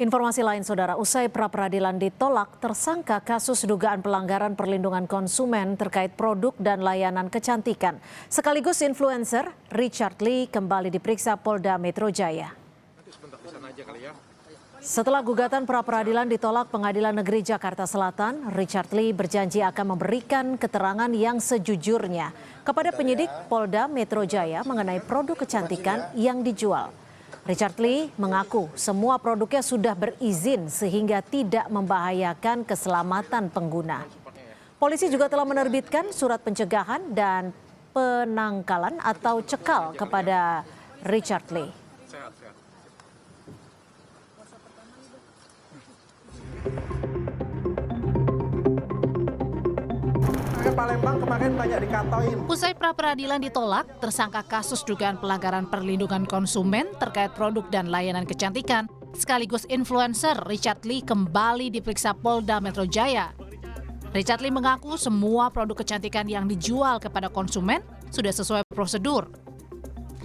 Informasi lain, Saudara, usai pra-peradilan ditolak, tersangka kasus dugaan pelanggaran perlindungan konsumen terkait produk dan layanan kecantikan. Sekaligus influencer, Richard Lee kembali diperiksa Polda Metro Jaya. Setelah gugatan pra-peradilan ditolak Pengadilan Negeri Jakarta Selatan, Richard Lee berjanji akan memberikan keterangan yang sejujurnya kepada penyidik Polda Metro Jaya mengenai produk kecantikan yang dijual. Richard Lee mengaku semua produknya sudah berizin sehingga tidak membahayakan keselamatan pengguna. Polisi juga telah menerbitkan surat pencegahan dan penangkalan atau cekal kepada Richard Lee. Palembang kemarin banyak dikatoin. Usai pra-peradilan ditolak, tersangka kasus dugaan pelanggaran perlindungan konsumen terkait produk dan layanan kecantikan, sekaligus influencer Richard Lee kembali diperiksa Polda Metro Jaya. Richard Lee mengaku semua produk kecantikan yang dijual kepada konsumen sudah sesuai prosedur.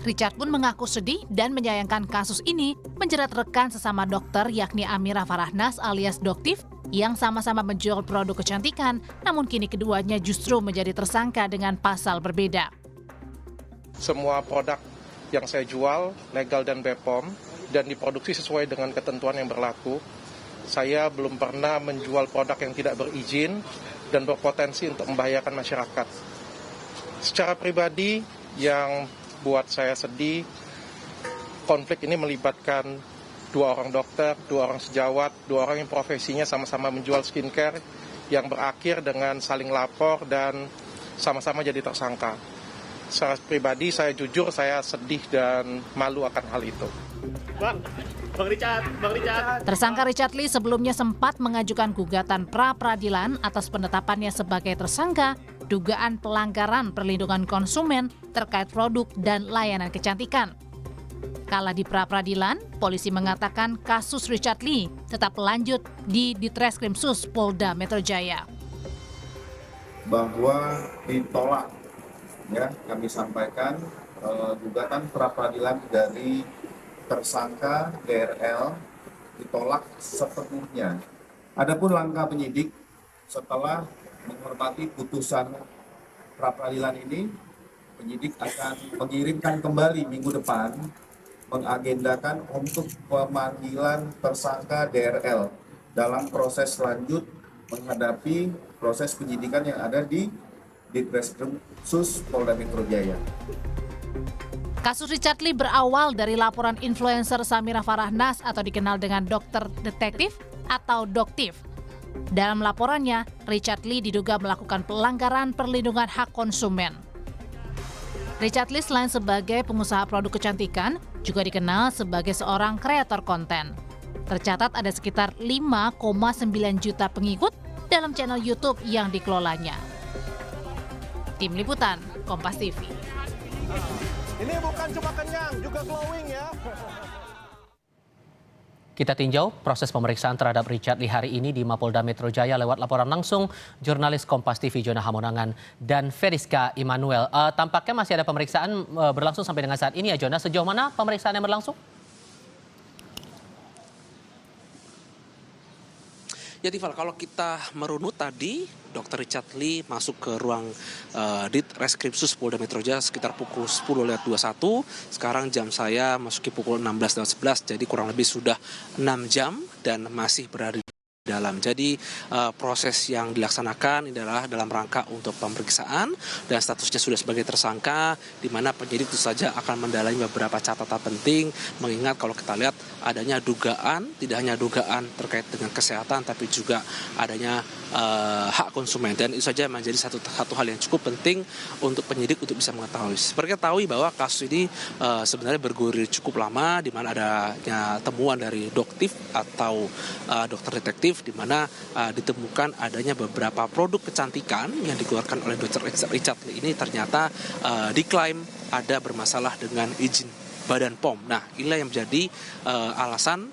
Richard pun mengaku sedih dan menyayangkan kasus ini menjerat rekan sesama dokter yakni Amirah Farahnas alias Doktif yang sama-sama menjual produk kecantikan, namun kini keduanya justru menjadi tersangka dengan pasal berbeda. Semua produk yang saya jual legal dan BPOM dan diproduksi sesuai dengan ketentuan yang berlaku. Saya belum pernah menjual produk yang tidak berizin dan berpotensi untuk membahayakan masyarakat. Secara pribadi yang buat saya sedih, konflik ini melibatkan 2 orang dokter, 2 orang sejawat, 2 orang yang profesinya sama-sama menjual skincare yang berakhir dengan saling lapor dan sama-sama jadi tersangka. Secara pribadi saya jujur saya sedih dan malu akan hal itu. Bang Richard. Tersangka Richard Lee sebelumnya sempat mengajukan gugatan pra-peradilan atas penetapannya sebagai tersangka dugaan pelanggaran perlindungan konsumen terkait produk dan layanan kecantikan. Kala di pra-peradilan, polisi mengatakan kasus Richard Lee tetap lanjut di Ditreskrimsus Polda Metro Jaya. Bahwa ditolak, ya kami sampaikan gugatan pra-peradilan dari tersangka DRL ditolak sepenuhnya. Adapun langkah penyidik setelah menghormati putusan pra-peradilan ini, penyidik akan mengirimkan kembali minggu depan mengagendakan untuk pemanggilan tersangka DRL dalam proses lanjut menghadapi proses penyidikan yang ada di Ditreskrimsus Polda Metro Jaya. Kasus Richard Lee berawal dari laporan influencer Amirah Farahnas atau dikenal dengan dokter detektif atau Doktif. Dalam laporannya, Richard Lee diduga melakukan pelanggaran perlindungan hak konsumen. Richard Lee selain sebagai pengusaha produk kecantikan, juga dikenal sebagai seorang kreator konten. Tercatat ada sekitar 5,9 juta pengikut dalam channel YouTube yang dikelolanya. Tim Liputan, Kompas TV. Ini bukan cuma kenyang, juga glowing ya. Kita tinjau proses pemeriksaan terhadap Richard Lee hari ini di Mapolda Metro Jaya lewat laporan langsung jurnalis Kompas TV Jona Hamonangan dan Feriska Immanuel. Tampaknya masih ada pemeriksaan berlangsung sampai dengan saat ini ya Jona. Sejauh mana pemeriksaan yang berlangsung? Ya Tiffal, kalau kita merunut tadi, Dr. Richard Lee masuk ke ruang Ditreskrimsus Polda Metro Jaya sekitar pukul 10.21. Sekarang jam saya masuki pukul 16.11, jadi kurang lebih sudah 6 jam dan masih berada di dalam. Jadi proses yang dilaksanakan adalah dalam rangka untuk pemeriksaan dan statusnya sudah sebagai tersangka, di mana penyidik tentu saja akan mendalami beberapa catatan penting, mengingat kalau kita lihat adanya dugaan, tidak hanya dugaan terkait dengan kesehatan, tapi juga adanya hak konsumen, dan itu saja menjadi satu hal yang cukup penting untuk penyidik untuk bisa mengetahui. Seperti kita tahu bahwa kasus ini sebenarnya bergulir cukup lama, di mana adanya temuan dari Doktif atau dokter detektif, di mana ditemukan adanya beberapa produk kecantikan yang dikeluarkan oleh Dr. Richard Lee ini ternyata diklaim ada bermasalah dengan izin Badan POM. Nah, inilah yang menjadi alasan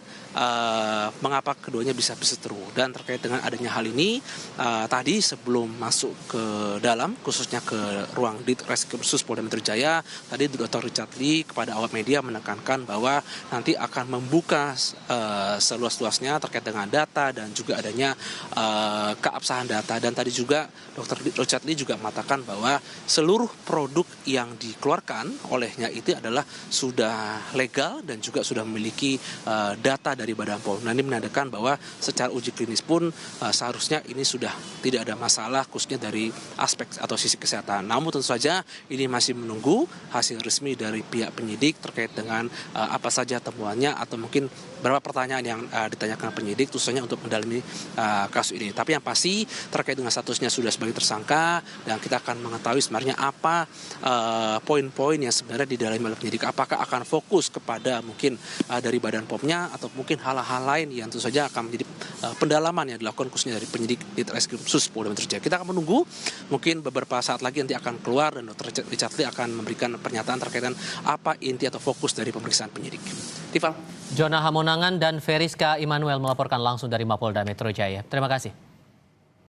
mengapa keduanya bisa berseteru. Dan terkait dengan adanya hal ini, tadi sebelum masuk ke dalam, khususnya ke ruang Ditreskrimsus Polda Metro Jaya, tadi Dr. Richard Lee kepada awak media menekankan bahwa nanti akan membuka seluas-luasnya terkait dengan data dan juga adanya keabsahan data. Dan tadi juga Dr. Richard Lee juga mengatakan bahwa seluruh produk yang dikeluarkan olehnya itu adalah sudah legal dan juga sudah memiliki data dari Badan POM. Nah, ini menandakan bahwa secara uji klinis pun seharusnya ini sudah tidak ada masalah khususnya dari aspek atau sisi kesehatan. Namun tentu saja ini masih menunggu hasil resmi dari pihak penyidik terkait dengan apa saja temuannya atau mungkin beberapa pertanyaan yang ditanyakan penyidik khususnya untuk mendalami kasus ini. Tapi yang pasti terkait dengan statusnya sudah sebagai tersangka dan kita akan mengetahui sebenarnya apa poin-poin yang sebenarnya didalami oleh penyidik. Apakah akan fokus kepada mungkin dari Badan POM-nya atau mungkin hal-hal lain yang tentu saja akan menjadi pendalaman yang dilakukan khususnya dari penyidik Ditreskrimsus Polda Metro Jaya. Kita akan menunggu, mungkin beberapa saat lagi nanti akan keluar dan Dr. Richard Lee akan memberikan pernyataan terkait dengan apa inti atau fokus dari pemeriksaan penyidik. Tifal. Jona Hamonangan dan Feriska Immanuel melaporkan langsung dari Mapolda Metro Jaya. Terima kasih.